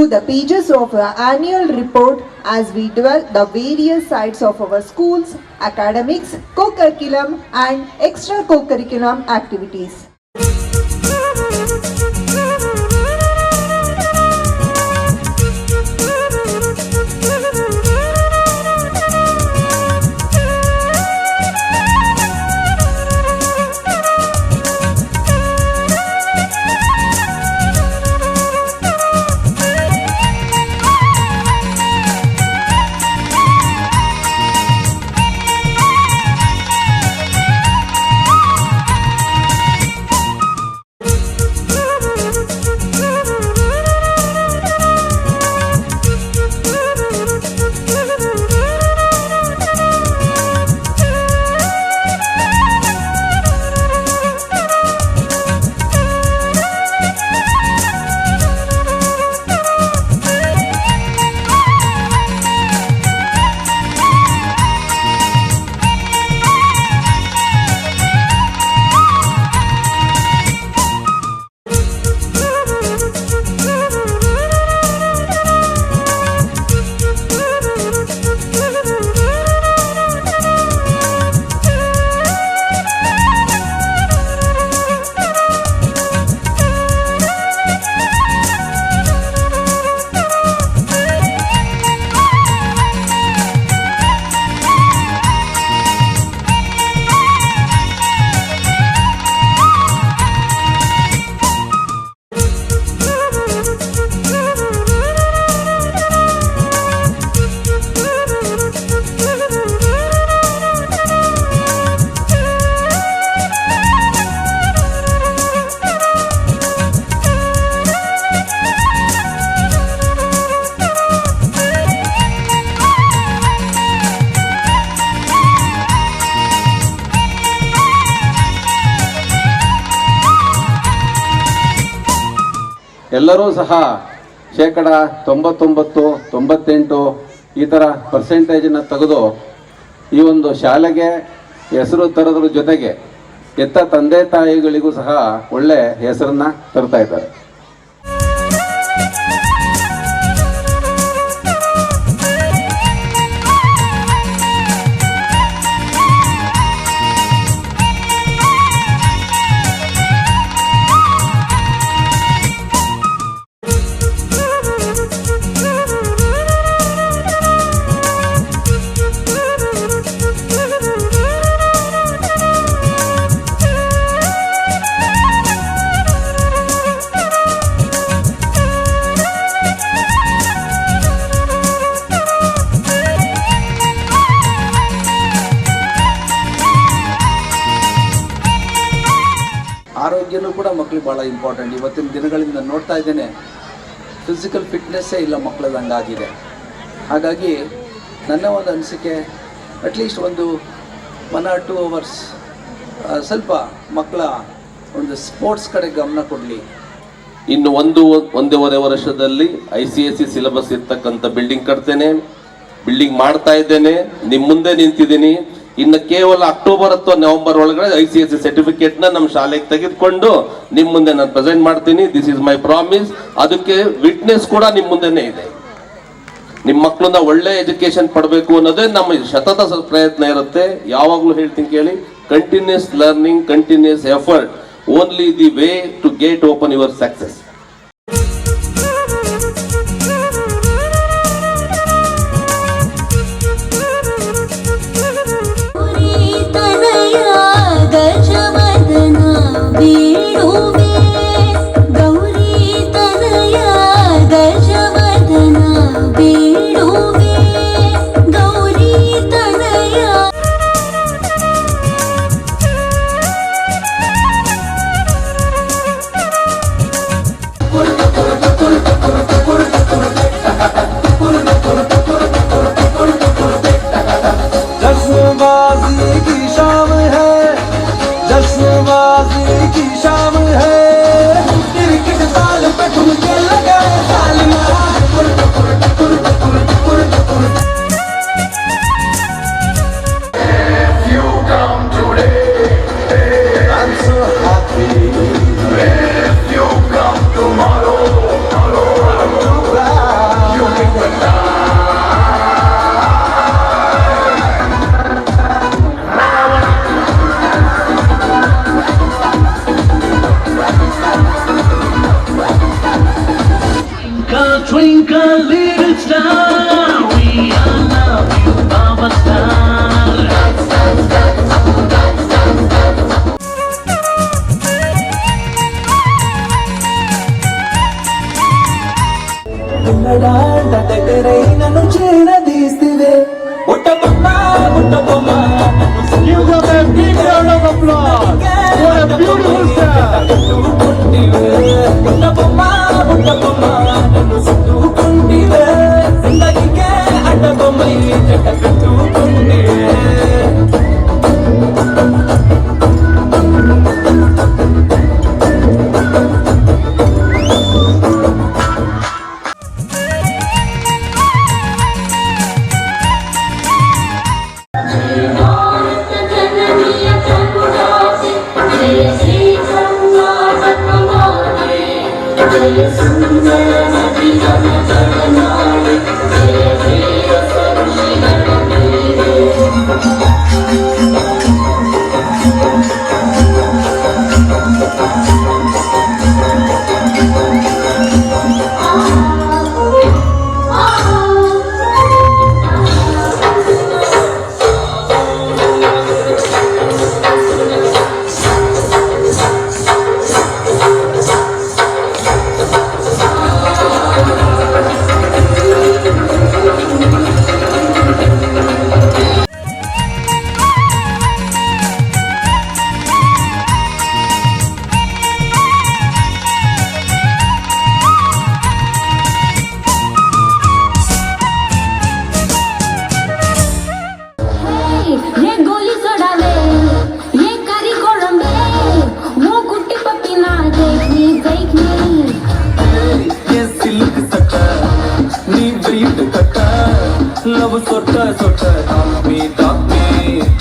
through the pages of our annual report as we dwell the various sides of our schools, academics, co-curriculum and extra co-curriculum activities. ಎಲ್ಲರೂ ಸಹ 99-98 ಈ ಥರ ಪರ್ಸೆಂಟೇಜನ್ನು ತೆಗೆದು ಈ ಒಂದು ಶಾಲೆಗೆ ಹೆಸರು ತರೋದ್ರ ಜೊತೆಗೆ ಎತ್ತ ತಂದೆ ತಾಯಿಗಳಿಗೂ ಸಹ ಒಳ್ಳೆ ಹೆಸರನ್ನು ತರ್ತಾ ಇದ್ದಾರೆ. ಆರೋಗ್ಯನೂ ಕೂಡ ಮಕ್ಕಳಿಗೆ ಭಾಳ ಇಂಪಾರ್ಟೆಂಟ್. ಇವತ್ತಿನ ದಿನಗಳಿಂದ ನೋಡ್ತಾ ಇದ್ದೇನೆ, ಫಿಸಿಕಲ್ ಫಿಟ್ನೆಸ್ಸೇ ಇಲ್ಲ ಮಕ್ಕಳದ್ದು ಹಂಗಾಗಿದೆ. ಹಾಗಾಗಿ ನನ್ನ ಒಂದು ಅನಿಸಿಕೆ, ಅಟ್ಲೀಸ್ಟ್ ಒಂದು 1 or 2 hours ಸ್ವಲ್ಪ ಮಕ್ಕಳ ಒಂದು ಸ್ಪೋರ್ಟ್ಸ್ ಕಡೆ ಗಮನ ಕೊಡಲಿ. ಇನ್ನು 1.5 ವರ್ಷದಲ್ಲಿ ICSE ಸಿಲೆಬಸ್ ಇರ್ತಕ್ಕಂಥ ಬಿಲ್ಡಿಂಗ್ ಕಟ್ತೇನೆ, ಬಿಲ್ಡಿಂಗ್ ಮಾಡ್ತಾ ಇದ್ದೇನೆ, ನಿಮ್ಮ ಮುಂದೆ ನಿಂತಿದ್ದೀನಿ. ಇನ್ನು ಕೇವಲ ಅಕ್ಟೋಬರ್ ಅಥವಾ ನವೆಂಬರ್ ಒಳಗಡೆ ICSE ಸರ್ಟಿಫಿಕೇಟ್ನ ನಮ್ಮ ಶಾಲೆಗೆ ತೆಗೆದುಕೊಂಡು ನಿಮ್ಮ ಮುಂದೆ ನಾನು ಪ್ರೆಸೆಂಟ್ ಮಾಡ್ತೀನಿ. This is my promise. ಅದಕ್ಕೆ ವಿಟ್ನೆಸ್ ಕೂಡ ನಿಮ್ಮ ಮುಂದೆನೇ ಇದೆ. ನಿಮ್ಮ ಮಕ್ಕಳನ್ನ ಒಳ್ಳೆ ಎಜುಕೇಶನ್ ಪಡಬೇಕು ಅನ್ನೋದೇ ನಮ್ಮ ಸತತ ಪ್ರಯತ್ನ ಇರುತ್ತೆ. ಯಾವಾಗಲೂ ಹೇಳ್ತೀನಿ ಕೇಳಿ, continuous learning, continuous effort, only the way to get open your success. of a big round of applause. What a beautiful step. ये गोली चढ़ावे ये करी कोळंबे वो गुट्टी पप्पी ना देखनी ये सिल्क सट्टा नी वेट कट्टा लव सोटा सोटा talk me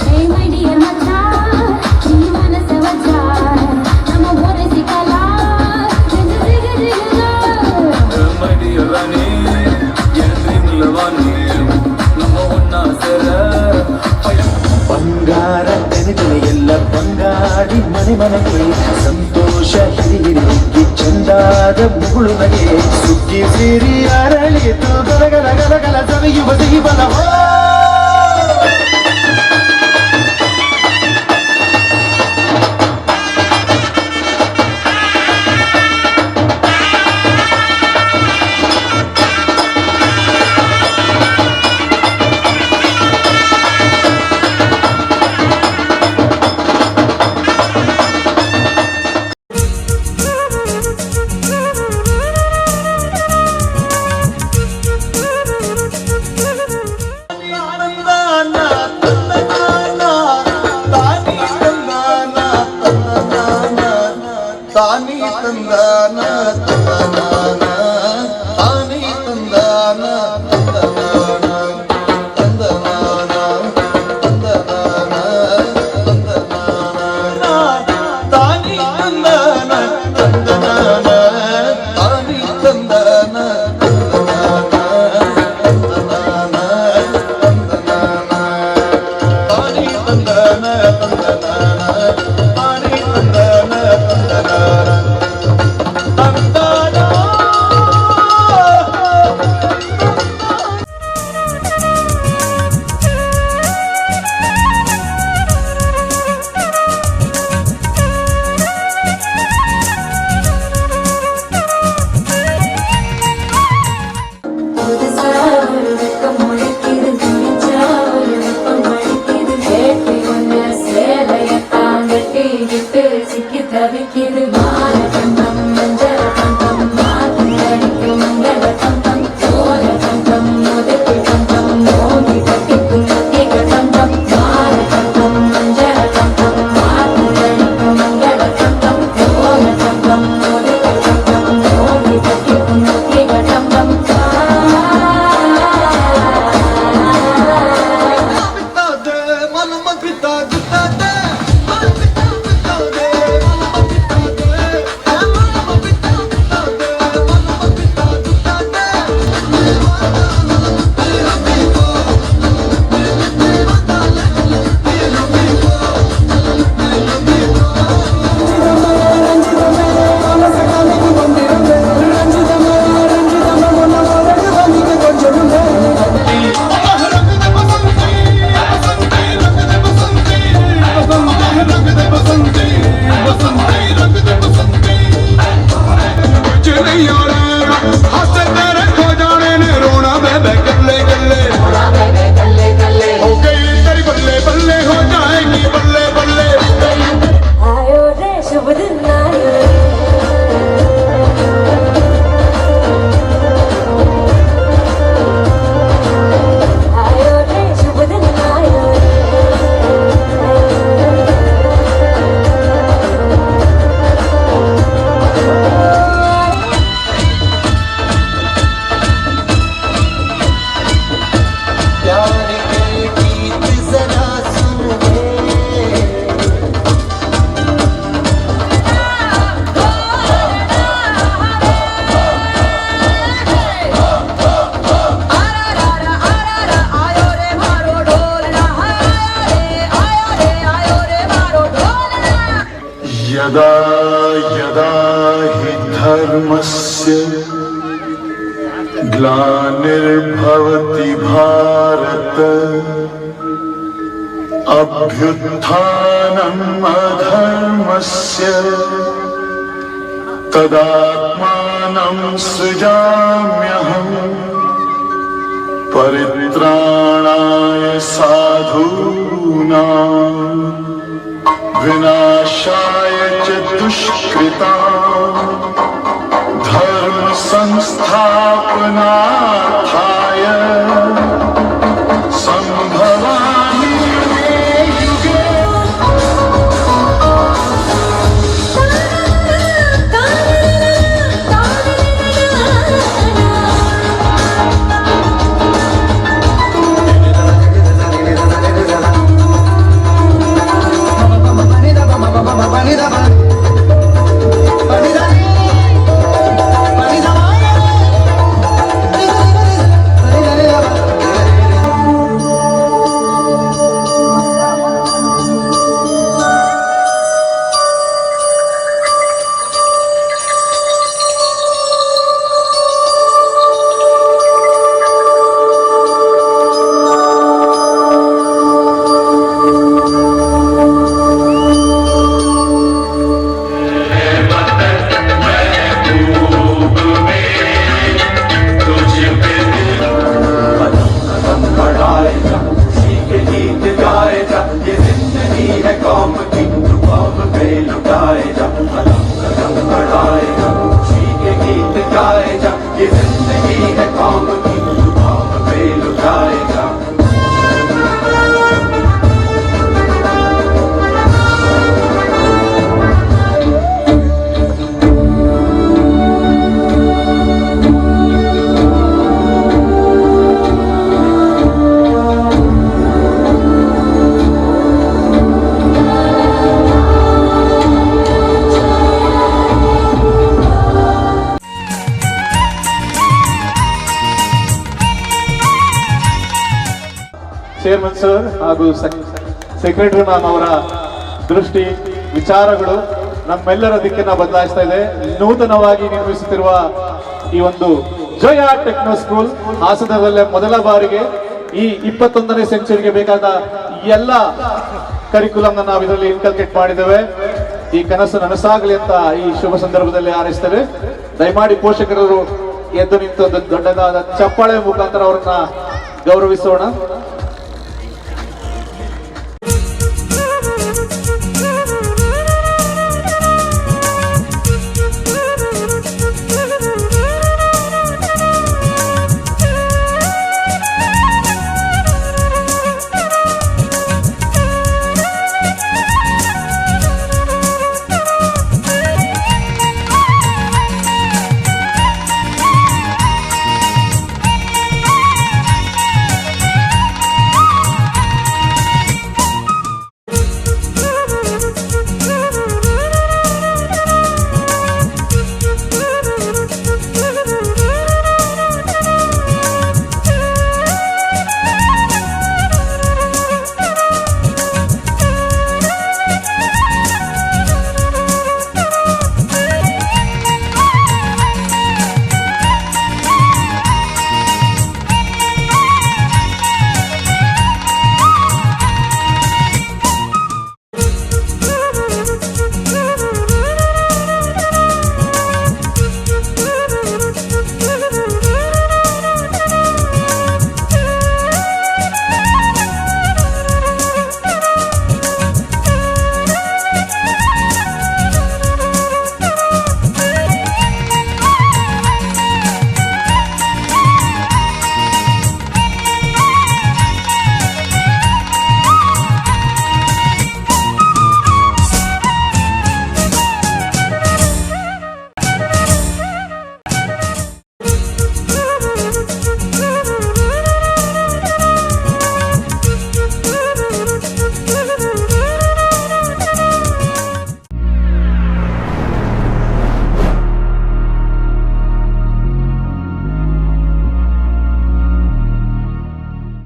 hey my dear मचा नी मनसे वचा नम बोरे सिकला my dear Rani ये dream lavani ನಮ್ಮ ಒನ್ನ ಸೇರ ಬಂಗಾರ ತೆನೆತನೆ ಎಲ್ಲ ಬಂಗಾಡಿ ಮನೆ ಮನೆಗೆ ಸಂತೋಷ ಹಿರಿಹಿರಿ ಚಂದಾದ ಮುಗುಳು ನಗೆ ಸುಗ್ಗಿ ಸಿರಿ ಅರಳಿತು ಗಲಗಲ ಗಲಗಲ ಸವಿಯುವ ಸಿಹಿಬಲ ತಾನಿ ತಂದಾನ ತಂದನಾನ ತಾನಿ ತಂದಾನ ತಂದನಾನ ತಂದನಾನ ತಂದನಾನ ತಂದನಾನ ತಾನಿ ತಂದಾನ ತಂದನಾನ ತಾನಿ ತಂದಾನ ತಂದನಾನ ತಂದನಾನ ತಂದನಾನ ತಾನಿ ತಂದಾನ ತಂದನಾನ ತಾನಿ ತಂದಾನ தவிக்கிது மால கண்டம் மஞ்சள் கண்டம் மாத்தி அடிக்கும் மங்கள கண்டம் சோழ கண்டம் முதல் கண்டம் மோதி கட்டிக்கும் மத்திய கண்டம் மால கண்டம் மஞ்சள் கண்டம் மாத்தி அடிக்கும் மங்கள கண்டம் சோழ கண்டம் முதல் கண்டம் மோதி கட்டிக்கும் மத்திய கண்டம் ಮನಮ ಪಿತಾ ಗುತ್ತಾದೆ ಮನ ಪಿತಾ ಗುತ್ತಾದೆ ಮನಮ ಪಿತಾ यदा यदा हि धर्मस्य ग्लानिर्भवति भारत अभ्युत्थानम् अधर्मस्य तदात्मानं सृजाम्यहम् परित्राणाय साधूनां विनाशाय च दुष्कृतां धर्म संस्थापनार्थाय संभवामि युगे युगे। ಚೇರ್ಮನ್ ಸರ್ ಹಾಗೂ ಸೆಕ್ರೆಟರಿ ಮ್ಯಾಮ್ ಅವರ ದೃಷ್ಟಿ ವಿಚಾರಗಳು ನಮ್ಮೆಲ್ಲರ ದಿಕ್ಕನ್ನ ಬದಲಾಯಿಸ್ತಾ ಇದೆ. ನೂತನವಾಗಿ ನಿರ್ಮಿಸುತ್ತಿರುವ ಈ ಒಂದು ಜಯ ಟೆಕ್ನೋ ಸ್ಕೂಲ್ ಹಾಸನದಲ್ಲೇ ಮೊದಲ ಬಾರಿಗೆ ಈ 21ನೇ ಸೆಂಚುರಿಗೆ ಬೇಕಾದ ಎಲ್ಲ ಕರಿಕ್ಯುಲಮ್ ನಾವು ಇದರಲ್ಲಿ ಇನ್ಕಲ್ಕೇಟ್ ಮಾಡಿದ್ದೇವೆ. ಈ ಕನಸು ನನಸಾಗಲಿ ಅಂತ ಈ ಶುಭ ಸಂದರ್ಭದಲ್ಲಿ ಹಾರೈಸ್ತೇವೆ. ದಯಮಾಡಿ ಪೋಷಕರು ಎದ್ದು ನಿಂತು ಒಂದು ದೊಡ್ಡದಾದ ಚಪ್ಪಾಳೆ ಮುಖಾಂತರ ಅವರನ್ನ ಗೌರವಿಸೋಣ.